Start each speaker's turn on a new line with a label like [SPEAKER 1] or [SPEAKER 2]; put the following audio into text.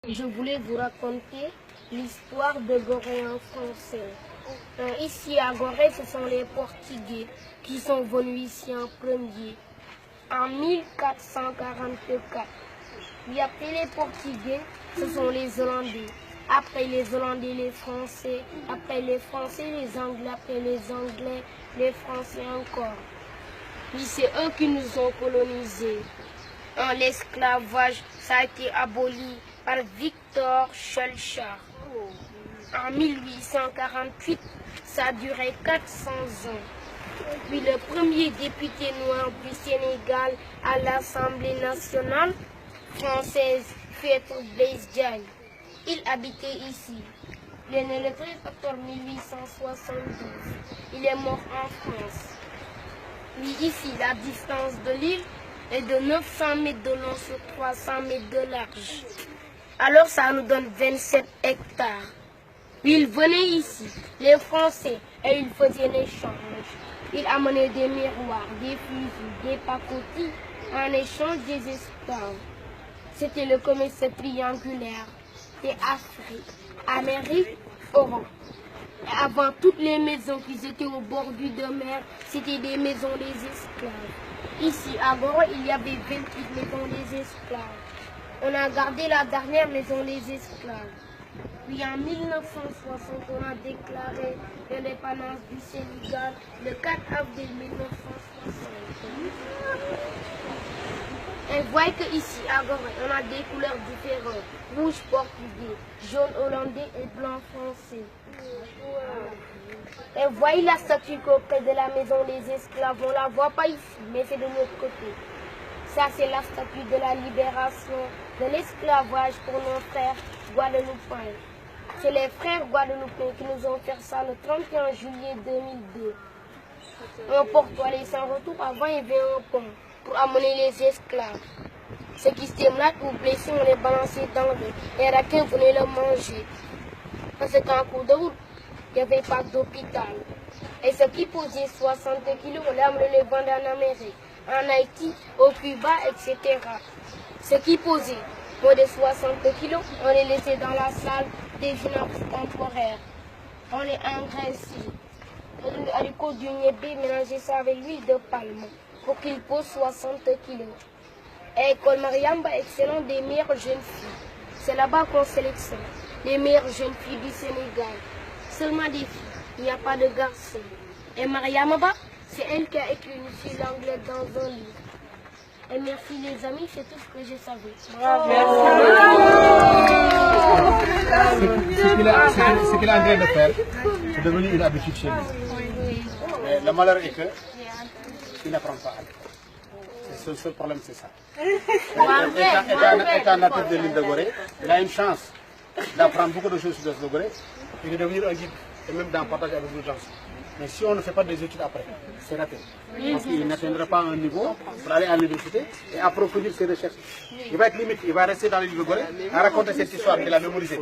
[SPEAKER 1] Je voulais vous raconter l'histoire de Gorée en français. Ici à Gorée, ce sont les Portugais qui sont venus ici en premier, en 1444. Puis après les Portugais, ce sont les Hollandais. Après les Hollandais, les Français. Après les Français, les Anglais. Après les Anglais, les Français encore. Puis c'est eux qui nous ont colonisés. L'esclavage, ça a été aboli par Victor Schœlcher. En 1848, ça a duré 400 ans. Puis le premier député noir du Sénégal à l'Assemblée nationale française, Faidherbe Blaise Diagne. Il habitait ici. Il est né le 13 octobre 1872. Il est mort en France. Puis ici, la distance de l'île est de 900 mètres de long sur 300 mètres de large. Alors ça nous donne 27 hectares. Puis ils venaient ici, les Français, et ils faisaient l'échange. Ils amenaient des miroirs, des fusils, des pacotis, en échange des esclaves. C'était le commerce triangulaire des Afrique, Amérique, Europe. Et avant, toutes les maisons qui étaient au bord de mer, c'était des maisons des esclaves. Ici, à Gorée, il y avait 28 maisons des esclaves. On a gardé la dernière maison des esclaves. Puis en 1960, on a déclaré l'indépendance du Sénégal le 4 avril 1960. Et vous voyez qu'ici, à Gorée, on a des couleurs différentes. Rouge portugais, jaune hollandais et blanc français. Et vous voyez la statue près de la maison des esclaves. On ne la voit pas ici, mais c'est de l'autre côté. Ça, c'est la statue de la libération de l'esclavage pour nos frères guadeloupéens. C'est les frères guadeloupéens qui nous ont fait ça le 31 juillet 2002. Un portoir sans retour, avant il y avait un pont pour amener les esclaves. Ceux qui étaient malades ou blessés, on les balançait dans l'eau. Et Raquin venait le manger. Parce qu'en cours de route, il n'y avait pas d'hôpital. Et ceux qui posaient 60 kilos, on les vendait en Amérique, en Haïti, au Cuba, etc. Ceux qui posaient moins de 60 kilos, on les laissait dans la salle des finances temporaires. On les engraissait. Le haricot du niébé, mélanger ça avec l'huile de palme pour qu'ils posent 60 kilos. Et École Mariamba, excellent des meilleures jeunes filles. C'est là-bas qu'on sélectionne les meilleures jeunes filles du Sénégal. Seulement des filles, il n'y a pas de garçons. Et Mariamba, c'est elle qui a écrit une fille l'anglais dans un livre. Et merci les amis, c'est tout ce que je savais.
[SPEAKER 2] Ce qu'il est en train de faire, c'est devenu une habitude chez lui. Mais le malheur est que il n'apprend pas. Le seul problème, c'est ça. Étant natif de l'île de Gorée, il a une chance d'apprendre beaucoup de choses sur l'île de Gorée et de devenir un guide et même d'en partager avec les gens. Mais si on ne fait pas des études après, c'est raté. Parce qu'il n'atteindra pas un niveau pour aller à l'université et approfondir ses recherches. Il va être limite, il va rester dans l'île de Gorée à raconter cette histoire qu'il a mémorisée.